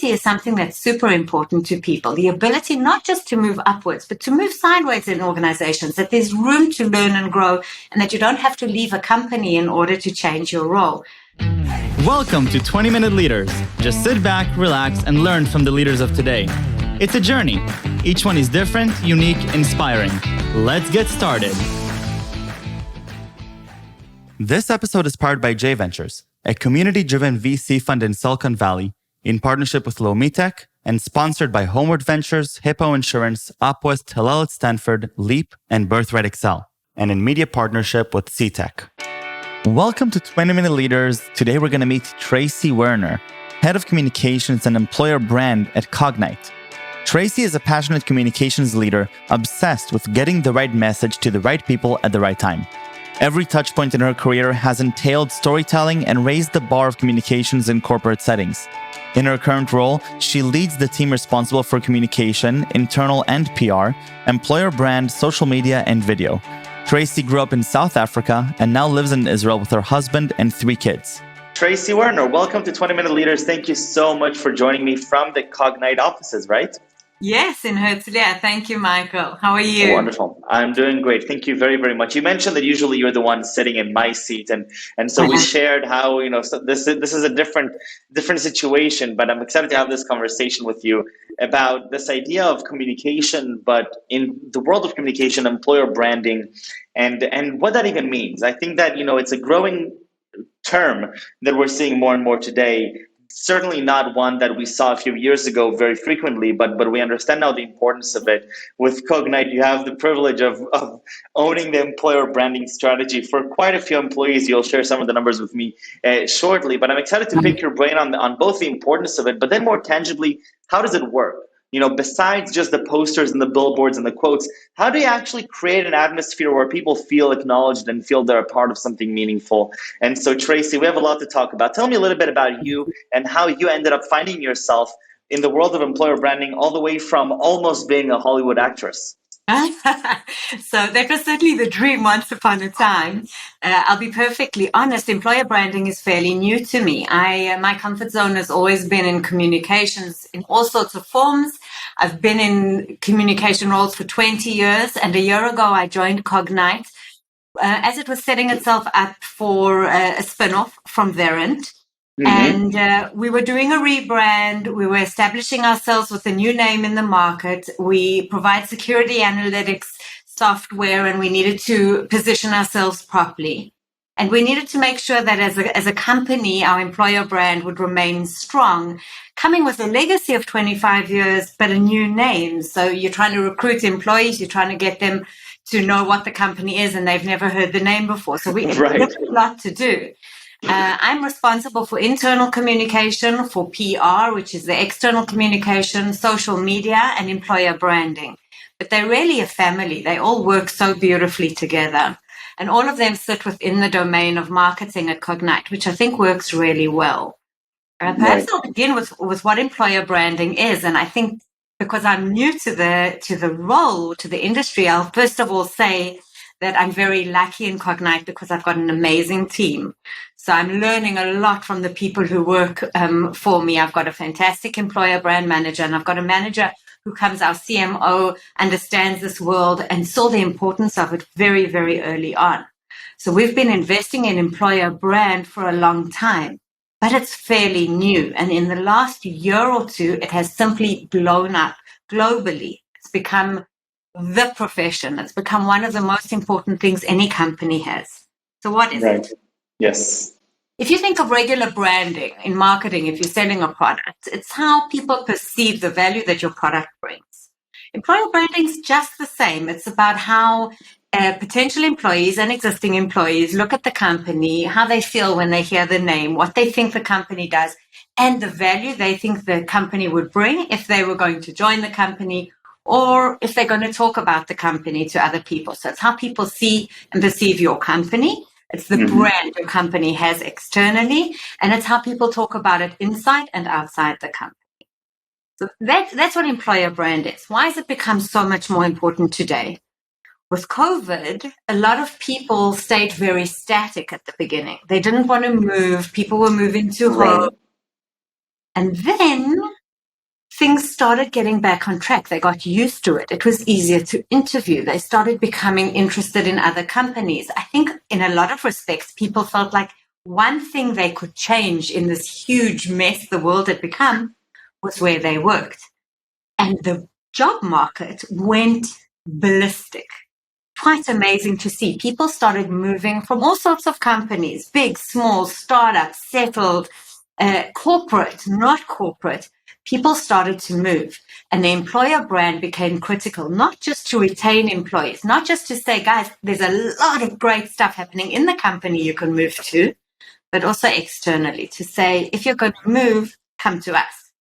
mobility is something that's super important to people. The ability not just to move upwards, but to move sideways in organizations, that there's room to learn and grow, and that you don't have to leave a company in order to change your role. Welcome to 20-Minute Leaders. Just sit back, relax, and learn from the leaders of today. It's a journey. Each one is different, unique, inspiring. Let's get started. This episode is powered by J Ventures, a community-driven VC fund in Silicon Valley, in partnership with Lomitech, and sponsored by Homeward Ventures, Hippo Insurance, Upwest, Hillel at Stanford, Leap, and Birthright Excel, and in media partnership with CTech. Welcome to 20-Minute Leaders. Today we're going to meet Tracy Werner, Head of Communications and Employer Brand at Cognyte. Tracy is a passionate communications leader obsessed with getting the right message to the right people at the right time. Every touchpoint in her career has entailed storytelling and raised the bar of communications in corporate settings. In her current role, she leads the team responsible for communication, internal and PR, employer brand, social media, and video. Tracy grew up in South Africa and now lives in Israel with her husband and 3 kids. Tracy Werner, welcome to 20-Minute Leaders. Thank you so much for joining me from the Cognyte offices, right? Yes, in Herzliya. Thank you, Michael. How are you? Wonderful. I'm doing great. Thank you very, very much. You mentioned that usually you're the one sitting in my seat, and so we shared how, so this is a different situation, but I'm excited to have this conversation with you about this idea of communication, but in the world of communication, employer branding, and what that even means. I think that, it's a growing term that we're seeing more and more today. Certainly not one that we saw a few years ago very frequently, but we understand now the importance of it. With Cognyte, you have the privilege of owning the employer branding strategy for quite a few employees. You'll share some of the numbers with me shortly, but I'm excited to pick your brain on both the importance of it, but then more tangibly, how does it work? Besides just the posters and the billboards and the quotes, how do you actually create an atmosphere where people feel acknowledged and feel they're a part of something meaningful? And so, Tracy, we have a lot to talk about. Tell me a little bit about you and how you ended up finding yourself in the world of employer branding, all the way from almost being a Hollywood actress. So that was certainly the dream once upon a time. I'll be perfectly honest, employer branding is fairly new to me. My comfort zone has always been in communications in all sorts of forms. I've been in communication roles for 20 years, and a year ago I joined Cognyte as it was setting itself up for a spin-off from Verint. Mm-hmm. And we were doing a rebrand. We were establishing ourselves with a new name in the market. We provide security analytics software, and we needed to position ourselves properly. And we needed to make sure that as a company, our employer brand would remain strong, coming with a legacy of 25 years, but a new name. So you're trying to recruit employees, you're trying to get them to know what the company is, and they've never heard the name before. So we have a lot to do. I'm responsible for internal communication, for PR, which is the external communication, social media, and employer branding. But they're really a family. They all work so beautifully together. And all of them sit within the domain of marketing at Cognyte, which I think works really well. Perhaps I'll begin with what employer branding is. And I think because I'm new to the role, to the industry, I'll first of all say that I'm very lucky in Cognyte because I've got an amazing team. So I'm learning a lot from the people who work for me. I've got a fantastic employer brand manager, and I've got a manager who comes, our CMO, understands this world and saw the importance of it very, very early on. So we've been investing in employer brand for a long time, but it's fairly new. And in the last year or two, it has simply blown up globally. It's become the profession. It's become one of the most important things any company has. So what is it? Yes. If you think of regular branding in marketing, if you're selling a product, it's how people perceive the value that your product brings. Employer branding is just the same. It's about how potential employees and existing employees look at the company, how they feel when they hear the name, what they think the company does, and the value they think the company would bring if they were going to join the company, or if they're going to talk about the company to other people. So it's how people see and perceive your company. It's the brand your company has externally, and it's how people talk about it inside and outside the company. So that's what employer brand is. Why has it become so much more important today? With COVID, a lot of people stayed very static at the beginning. They didn't want to move. People were moving to home. And then things started getting back on track. They got used to it. It was easier to interview. They started becoming interested in other companies. I think in a lot of respects, people felt like one thing they could change in this huge mess the world had become was where they worked. And the job market went ballistic. Quite amazing to see. People started moving from all sorts of companies, big, small, startups, settled, corporate, not corporate. People started to move, and the employer brand became critical, not just to retain employees, not just to say, guys, there's a lot of great stuff happening in the company you can move to, but also externally to say, if you're going to move, come to us.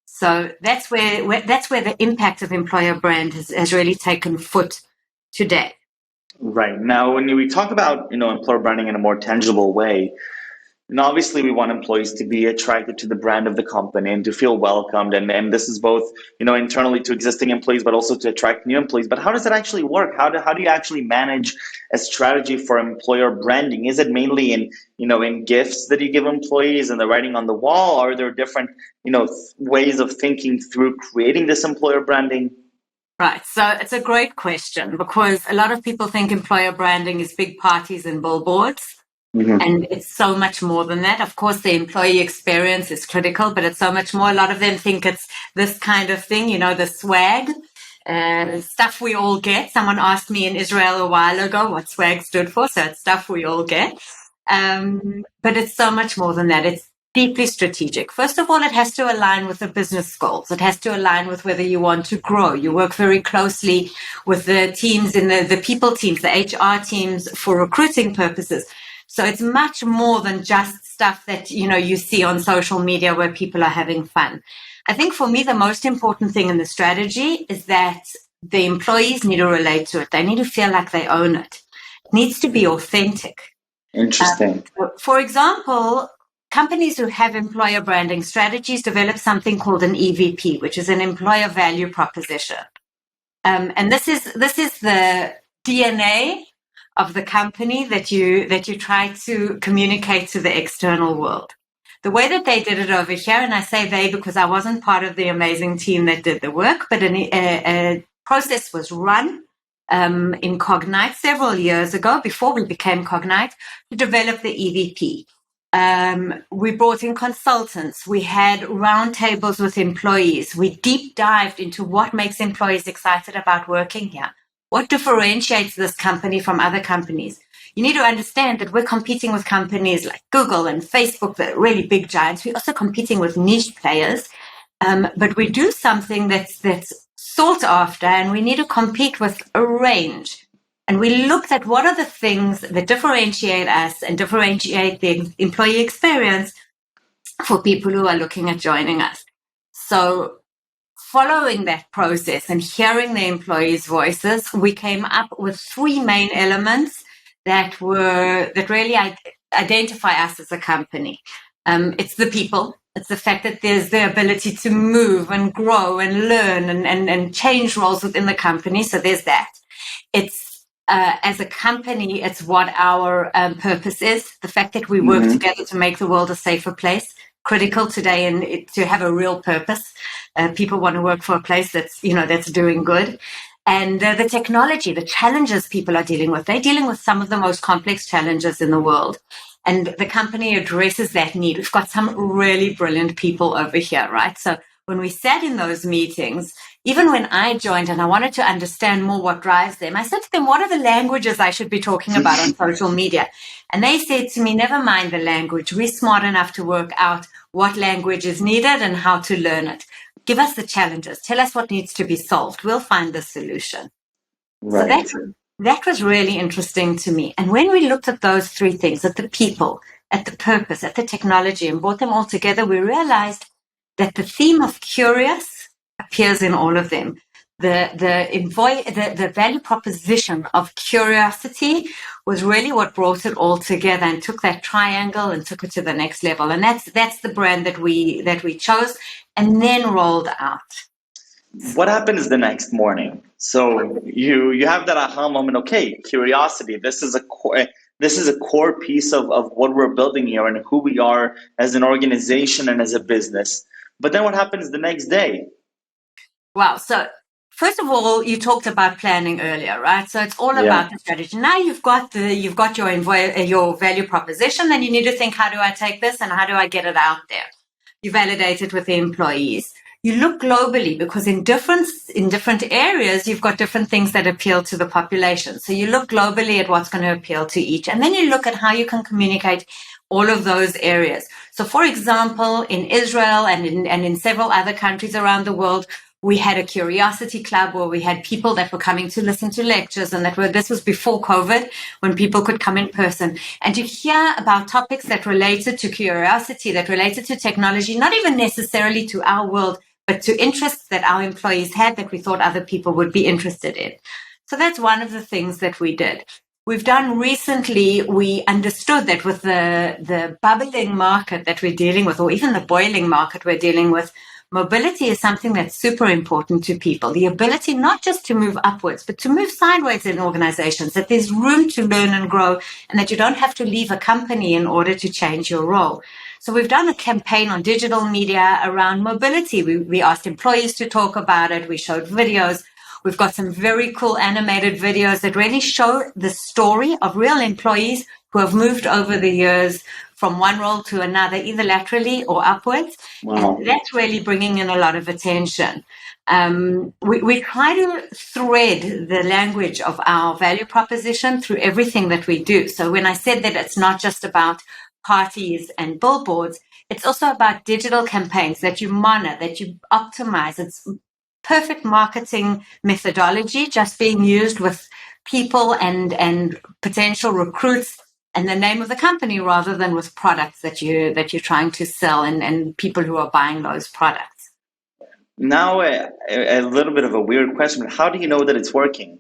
So that's where the impact of employer brand has really taken foot today. Right. Now, when we talk about, employer branding in a more tangible way, and obviously we want employees to be attracted to the brand of the company and to feel welcomed. And this is both, internally to existing employees, but also to attract new employees. But how does it actually work? How do you actually manage a strategy for employer branding? Is it mainly in gifts that you give employees and the writing on the wall? Or are there different, ways of thinking through creating this employer branding? Right. So it's a great question because a lot of people think employer branding is big parties and billboards. Mm-hmm. And it's so much more than that. Of course, the employee experience is critical, but it's so much more. A lot of them think it's this kind of thing, the swag, stuff we all get. Someone asked me in Israel a while ago what swag stood for. So it's stuff we all get. But it's so much more than that. It's deeply strategic. First of all, it has to align with the business goals. It has to align with whether you want to grow. You work very closely with the teams in the people teams, the HR teams for recruiting purposes. So it's much more than just stuff that, you see on social media where people are having fun. I think for me, the most important thing in the strategy is that the employees need to relate to it. They need to feel like they own it. It needs to be authentic. Interesting. For example, companies who have employer branding strategies develop something called an EVP, which is an employer value proposition. And this is the DNA of the company that you try to communicate to the external world. The way that they did it over here, and I say they because I wasn't part of the amazing team that did the work, but a process was run in Cognyte several years ago, before we became Cognyte, to develop the EVP. We brought in consultants. We had roundtables with employees. We deep dived into what makes employees excited about working here. What differentiates this company from other companies? You need to understand that we're competing with companies like Google and Facebook, the really big giants. We're also competing with niche players, but we do something that's sought after, and we need to compete with a range. And we looked at what are the things that differentiate us and differentiate the employee experience for people who are looking at joining us. So following that process and hearing the employees' voices, we came up with three main elements that really identify us as a company. It's the people. It's the fact that there's the ability to move and grow and learn and change roles within the company. So there's that. It's as a company, it's what our purpose is. The fact that we work together to make the world a safer place. Critical today, and to have a real purpose. People want to work for a place that's doing good. And the technology, the challenges people are dealing with, they're dealing with some of the most complex challenges in the world. And the company addresses that need. We've got some really brilliant people over here, right? So when we sat in those meetings, even when I joined and I wanted to understand more what drives them, I said to them, what are the languages I should be talking about on social media? And they said to me, never mind the language. We're smart enough to work out what language is needed and how to learn it. Give us the challenges. Tell us what needs to be solved. We'll find the solution. Right. So that was really interesting to me. And when we looked at those three things, at the people, at the purpose, at the technology, and brought them all together, we realized that the theme of curious appears in all of them. The value proposition of curiosity was really what brought it all together and took that triangle and took it to the next level. And that's the brand that we chose and then rolled out. What happens the next morning? So you have that aha moment. Okay, curiosity. This is a core piece of what we're building here and who we are as an organization and as a business. But then what happens the next day? Wow. So first of all, you talked about planning earlier, right? So it's all about the strategy. Now you've got your value proposition, and you need to think, how do I take this and how do I get it out there? You validate it with the employees. You look globally, because in different areas, you've got different things that appeal to the population. So you look globally at what's going to appeal to each, and then you look at how you can communicate all of those areas. So, for example, in Israel and in several other countries around the world, we had a curiosity club where we had people that were coming to listen to lectures, and this was before COVID, when people could come in person and to hear about topics that related to curiosity, that related to technology, not even necessarily to our world, but to interests that our employees had that we thought other people would be interested in. So that's one of the things that we did. We've done recently, we understood that with the bubbling market that we're dealing with, or even the boiling market we're dealing with, mobility is something that's super important to people. The ability not just to move upwards, but to move sideways in organizations, that there's room to learn and grow, and that you don't have to leave a company in order to change your role. So we've done a campaign on digital media around mobility. We asked employees to talk about it. We showed videos. We've got some very cool animated videos that really show the story of real employees who have moved over the years from one role to another, either laterally or upwards. Wow. And that's really bringing in a lot of attention. We try to thread the language of our value proposition through everything that we do. So when I said that it's not just about parties and billboards, it's also about digital campaigns that you monitor, that you optimize. It's perfect marketing methodology just being used with people and potential recruits and the name of the company, rather than with products that you're trying to sell and people who are buying those products. Now, a little bit of a weird question, but how do you know that it's working?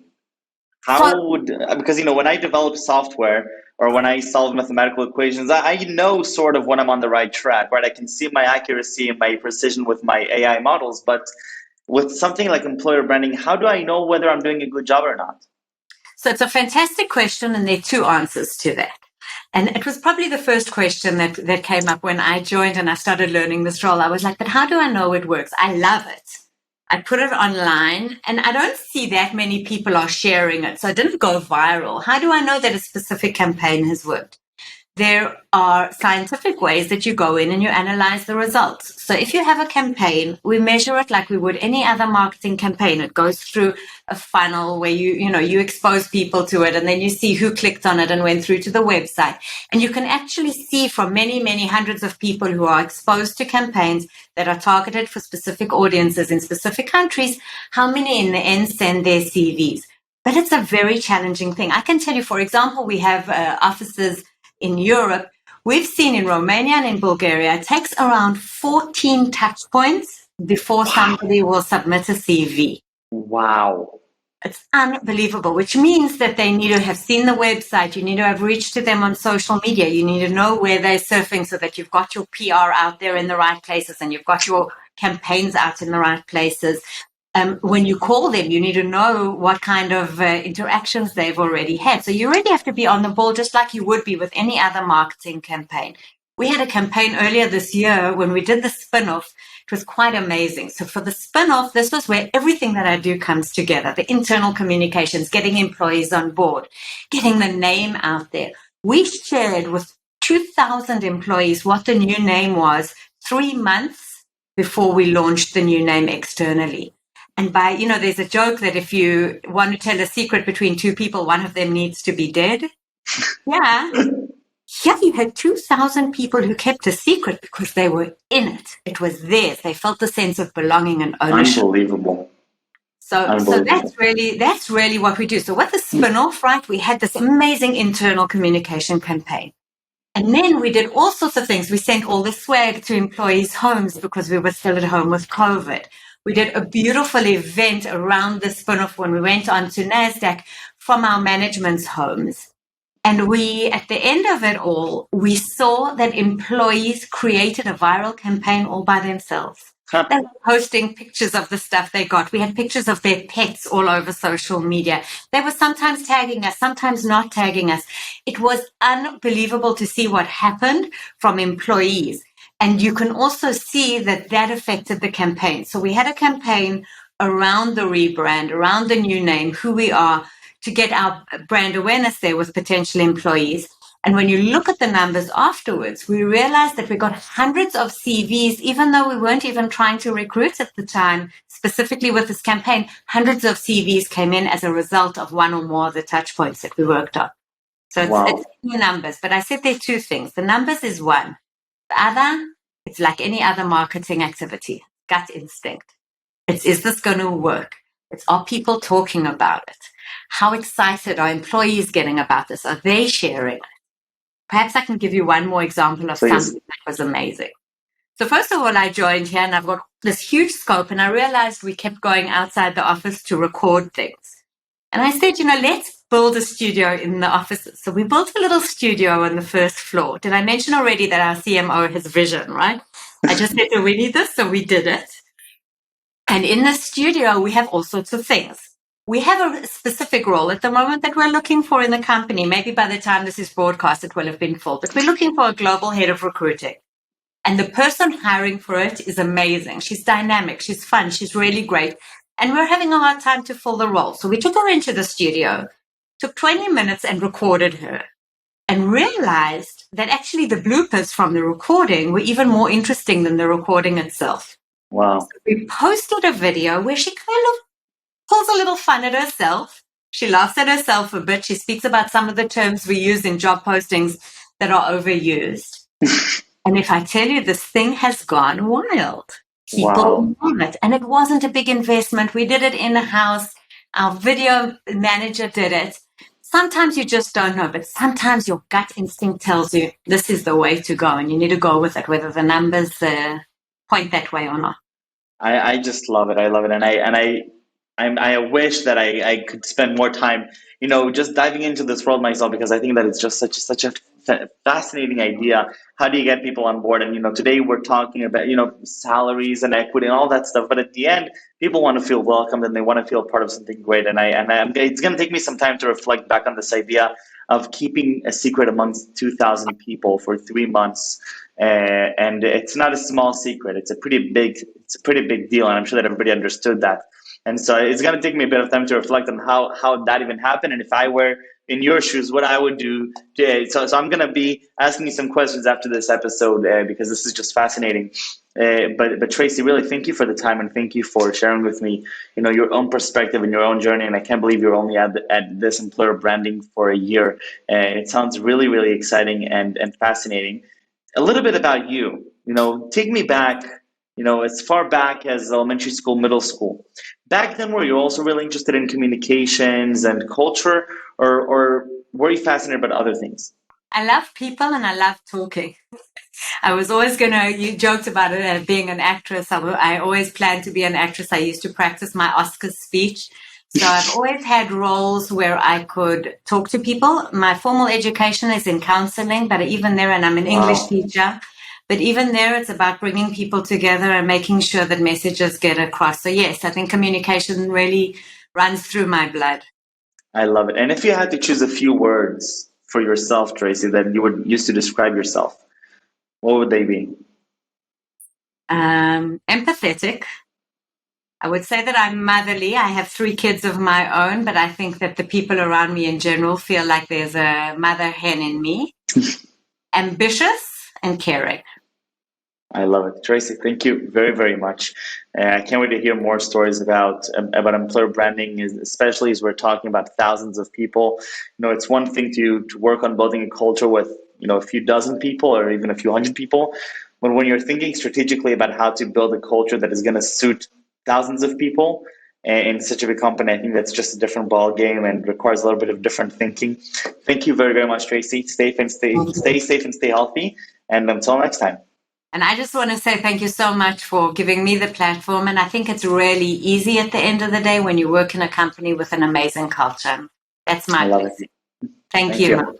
Because, when I develop software or when I solve mathematical equations, I know sort of when I'm on the right track, right? I can see my accuracy and my precision with my AI models, but with something like employer branding, how do I know whether I'm doing a good job or not? So it's a fantastic question, and there are two answers to that. And it was probably the first question that came up when I joined and I started learning this role. I was like, but how do I know it works? I love it. I put it online and I don't see that many people are sharing it. So it didn't go viral. How do I know that a specific campaign has worked? There are scientific ways that you go in and you analyze the results. So if you have a campaign, we measure it like we would any other marketing campaign. It goes through a funnel where you expose people to it, and then you see who clicked on it and went through to the website. And you can actually see from many, many hundreds of people who are exposed to campaigns that are targeted for specific audiences in specific countries, how many in the end send their CVs. But it's a very challenging thing. I can tell you, for example, we have offices in Europe. We've seen in Romania and in Bulgaria, it takes around 14 touch points before somebody will submit a CV. Wow. It's unbelievable, which means that they need to have seen the website. You need to have reached to them on social media. You need to know where they're surfing so that you've got your PR out there in the right places and you've got your campaigns out in the right places. When you call them, you need to know what kind of interactions they've already had. So you really have to be on the ball, just like you would be with any other marketing campaign. We had a campaign earlier this year when we did the spin-off. It was quite amazing. So for the spin-off, this was where everything that I do comes together. The internal communications, getting employees on board, getting the name out there. We shared with 2,000 employees what the new name was 3 months before we launched the new name externally. And there's a joke that if you want to tell a secret between two people, one of them needs to be dead. Yeah. Yeah, you had 2,000 people who kept a secret because they were in it. It was theirs. They felt the sense of belonging and ownership. Unbelievable. So that's really what we do. So with the spin-off, right, we had this amazing internal communication campaign. And then we did all sorts of things. We sent all the swag to employees' homes because we were still at home with COVID. We did a beautiful event around the spin-off when we went on to NASDAQ from our management's homes. And at the end of it all, we saw that employees created a viral campaign all by themselves. They were posting pictures of the stuff they got. We had pictures of their pets all over social media. They were sometimes tagging us, sometimes not tagging us. It was unbelievable to see what happened from employees. And you can also see that affected the campaign. So we had a campaign around the rebrand, around the new name, who we are, to get our brand awareness there with potential employees. And when you look at the numbers afterwards, we realized that we got hundreds of CVs, even though we weren't even trying to recruit at the time, specifically with this campaign. Hundreds of CVs came in as a result of one or more of the touch points that we worked on. So it's numbers, but I said there are two things. The numbers is one. The other, it's like any other marketing activity, gut instinct. Is this going to work? Are people talking about it? How excited are employees getting about this? Are they sharing it? Perhaps I can give you one more example of something that was amazing. So first of all, I joined here and I've got this huge scope, and I realized we kept going outside the office to record things. And I said, let's build a studio in the offices. So we built a little studio on the first floor. Did I mention already that our CMO has vision, right? I just said, we need this, so we did it. And in the studio, we have all sorts of things. We have a specific role at the moment that we're looking for in the company. Maybe by the time this is broadcast, it will have been full. But we're looking for a global head of recruiting. And the person hiring for it is amazing. She's dynamic. She's fun. She's really great. And we're having a hard time to fill the role. So we took her into the studio, took 20 minutes and recorded her, and realized that actually the bloopers from the recording were even more interesting than the recording itself. Wow. So we posted a video where she kind of pulls a little fun at herself. She laughs at herself a bit. She speaks about some of the terms we use in job postings that are overused. And if I tell you, this thing has gone wild. People love it. And it wasn't a big investment. We did it in-house. Our video manager did it. Sometimes you just don't know, but sometimes your gut instinct tells you this is the way to go, and you need to go with it, whether the numbers point that way or not. I just love it. I love it. And I wish that I could spend more time, just diving into this world myself, because I think that it's just such a fascinating idea. How do you get people on board? And, today we're talking about, salaries and equity and all that stuff. But at the end, people want to feel welcomed and they want to feel part of something great. It's going to take me some time to reflect back on this idea of keeping a secret amongst 2,000 people for 3 months. And it's not a small secret. It's a pretty big deal. And I'm sure that everybody understood that. And so it's going to take me a bit of time to reflect on how that even happened. And if I were in your shoes, what I would do. So I'm going to be asking you some questions after this episode because this is just fascinating. But Tracy, really, thank you for the time, and thank you for sharing with me, your own perspective and your own journey. And I can't believe you're only at this employer branding for a year. It sounds really, really exciting and fascinating. A little bit about you. Take me back. As far back as elementary school, middle school. Back then, were you also really interested in communications and culture, or were you fascinated about other things? I love people and I love talking. I was always you joked about it being an actress. I always planned to be an actress. I used to practice my Oscar speech. So I've always had roles where I could talk to people. My formal education is in counseling, but even there, and I'm an English teacher. But even there, it's about bringing people together and making sure that messages get across. So yes, I think communication really runs through my blood. I love it. And if you had to choose a few words for yourself, Tracy, that you would use to describe yourself, what would they be? Empathetic. I would say that I'm motherly. I have 3 kids of my own, but I think that the people around me in general feel like there's a mother hen in me. Ambitious and caring. I love it. Tracy, thank you very, very much. I can't wait to hear more stories about employer branding, especially as we're talking about thousands of people. It's one thing to work on building a culture with, a few dozen people or even a few hundred people. But when you're thinking strategically about how to build a culture that is going to suit thousands of people in such a big company, I think that's just a different ball game and requires a little bit of different thinking. Thank you very, very much, Tracy. Stay safe and stay healthy. And until next time. And I just want to say thank you so much for giving me the platform. And I think it's really easy at the end of the day when you work in a company with an amazing culture. That's my blessing. Thank you.